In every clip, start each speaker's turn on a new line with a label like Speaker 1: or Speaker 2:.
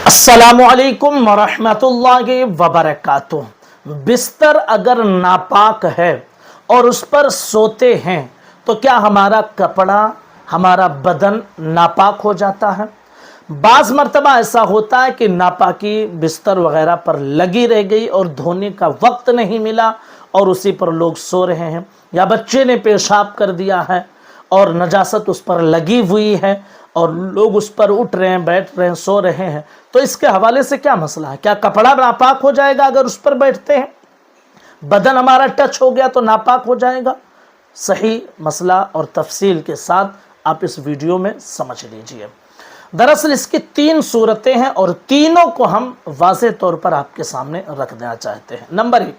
Speaker 1: अस्सलामुअलैकुम वरहमतुल्लाहि वबरकातुह। बिस्तर अगर नापाक है और उस पर सोते हैं तो क्या हमारा कपड़ा, हमारा बदन नापाक हो जाता है? बाज़ मर्तबा ऐसा होता है कि नापाकी बिस्तर वगैरह पर लगी रह गई और धोने का वक्त नहीं मिला और उसी पर लोग सो रहे हैं, या बच्चे ने पेशाब कर दिया है और नजासत उस पर लगी हुई है और लोग उस पर उठ रहे हैं, बैठ रहे हैं, सो रहे हैं। तो इसके हवाले से क्या मसला है? क्या कपड़ा नापाक हो जाएगा अगर उस पर बैठते हैं? बदन हमारा टच हो गया तो नापाक हो जाएगा? सही मसला और तफसील के साथ आप इस वीडियो में समझ लीजिए। दरअसल इसकी तीन सूरतें हैं और तीनों को हम वाज़ेह तौर पर आपके सामने रख देना चाहते हैं। नंबर एक,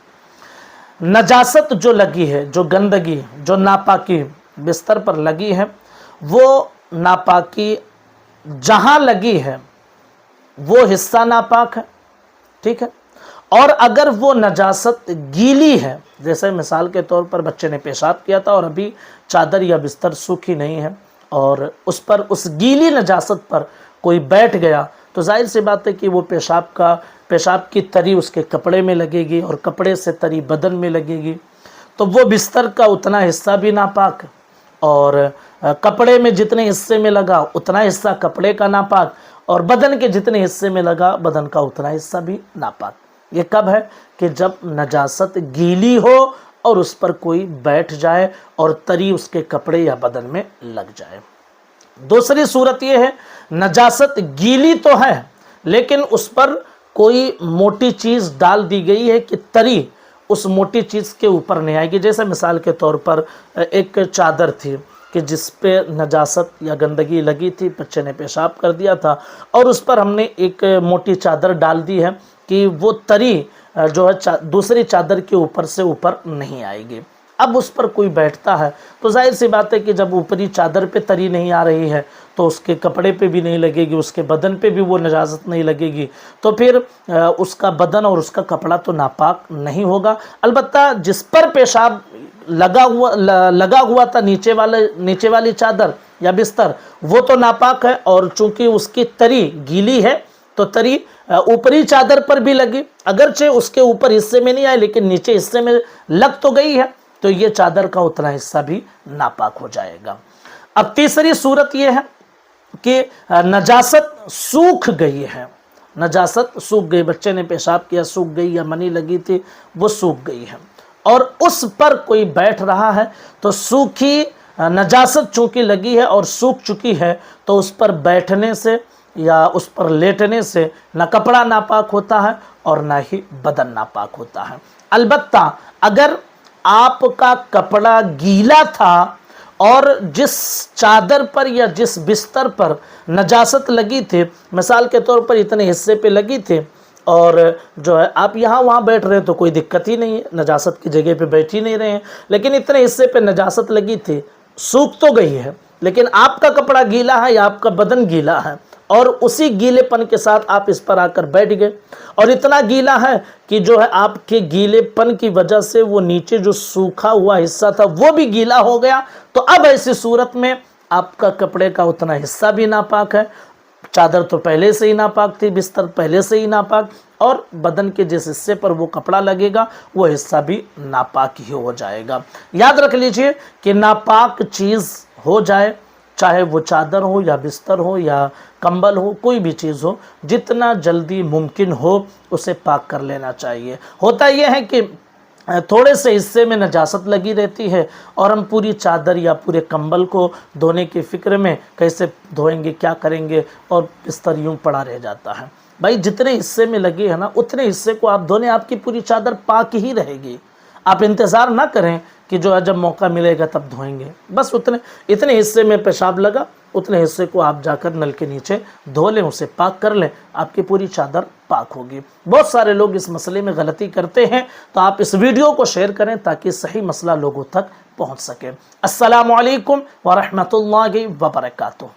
Speaker 1: नजासत जो लगी है, जो गंदगी, जो नापाकी बिस्तर पर लगी है, वो नापाकी जहां लगी है वो हिस्सा नापाक है, ठीक है। और अगर वो नजासत गीली है, जैसे मिसाल के तौर पर बच्चे ने पेशाब किया था और अभी चादर या बिस्तर सूखी नहीं है और उस पर, उस गीली नजासत पर कोई बैठ गया, तो जाहिर सी बात है कि वो पेशाब की तरी उसके कपड़े में लगेगी और कपड़े से तरी बदन में लगेगी, तो वो बिस्तर का उतना हिस्सा भी नापाक और कपड़े में जितने हिस्से में लगा उतना हिस्सा कपड़े का नापाक और बदन के जितने हिस्से में लगा बदन का उतना हिस्सा भी नापाक। ये कब है? कि जब नजासत गीली हो और उस पर कोई बैठ जाए और तरी उसके कपड़े या बदन में लग जाए। दूसरी सूरत ये है, नजासत गीली तो है लेकिन उस पर कोई मोटी चीज़ डाल दी गई है कि तरी उस मोटी चीज़ के ऊपर नहीं आएगी। जैसे मिसाल के तौर पर एक चादर थी कि जिस पे नजासत या गंदगी लगी थी, बच्चे ने पेशाब कर दिया था और उस पर हमने एक मोटी चादर डाल दी है कि वो तरी जो है दूसरी चादर के ऊपर से ऊपर नहीं आएगी। अब उस पर कोई बैठता है तो जाहिर सी बात है कि जब ऊपरी चादर पे तरी नहीं आ रही है तो उसके कपड़े पे भी नहीं लगेगी, उसके बदन पे भी वो नजासत नहीं लगेगी, तो फिर उसका बदन और उसका कपड़ा तो नापाक नहीं होगा। अलबत्ता जिस पर पेशाब लगा हुआ था, नीचे वाली चादर या बिस्तर, वो तो नापाक है और चूंकि उसकी तरी गीली है तो तरी ऊपरी चादर पर भी लगी, अगरचे उसके ऊपर हिस्से में नहीं आई लेकिन नीचे हिस्से में लग तो गई है, तो ये चादर का उतना हिस्सा भी नापाक हो जाएगा। अब तीसरी सूरत ये है कि नजासत सूख गई है, नजासत सूख गई, बच्चे ने पेशाब किया, सूख गई, या मनी लगी थी वो सूख गई है और उस पर कोई बैठ रहा है, तो सूखी नजासत चूंकि लगी है और सूख चुकी है तो उस पर बैठने से या उस पर लेटने से न कपड़ा नापाक होता है और ना ही बदन नापाक होता है। अलबत्ता अगर आपका कपड़ा गीला था और जिस चादर पर या जिस बिस्तर पर नजासत लगी थी, मिसाल के तौर पर इतने हिस्से पे लगी थी और जो है आप यहाँ वहाँ बैठ रहे हैं तो कोई दिक्कत ही नहीं है, नजासत की जगह पे बैठ ही नहीं रहे हैं, लेकिन इतने हिस्से पे नजासत लगी थी, सूख तो गई है लेकिन आपका कपड़ा गीला है या आपका बदन गीला है और उसी गीलेपन के साथ आप इस पर आकर बैठ गए और इतना गीला है कि जो है आपके गीलेपन की वजह से वो नीचे जो सूखा हुआ हिस्सा था वो भी गीला हो गया, तो अब ऐसी सूरत में आपका कपड़े का उतना हिस्सा भी नापाक है, चादर तो पहले से ही नापाक थी, बिस्तर पहले से ही नापाक, और बदन के जिस हिस्से पर वो कपड़ा लगेगा वो हिस्सा भी नापाक ही हो जाएगा। याद रख लीजिए कि नापाक चीज़ हो जाए, चाहे वो चादर हो या बिस्तर हो या कंबल हो, कोई भी चीज़ हो, जितना जल्दी मुमकिन हो उसे पाक कर लेना चाहिए। होता यह है कि थोड़े से हिस्से में नजासत लगी रहती है और हम पूरी चादर या पूरे कंबल को धोने की फ़िक्र में कैसे धोएंगे, क्या करेंगे, और बिस्तर यूँ पड़ा रह जाता है। भाई जितने हिस्से में लगे है ना उतने हिस्से को आप धोने, आपकी पूरी चादर पाक ही रहेगी। आप इंतज़ार ना करें कि जो है जब मौका मिलेगा तब धोएंगे, बस इतने हिस्से में पेशाब लगा उतने हिस्से को आप जाकर नल के नीचे धो लें, उसे पाक कर लें, आपकी पूरी चादर पाक होगी। बहुत सारे लोग इस मसले में गलती करते हैं, तो आप इस वीडियो को शेयर करें ताकि सही मसला लोगों तक पहुंच सके। अस्सलामु अलैकुम व रहमतुल्लाहि व बरकातुहू।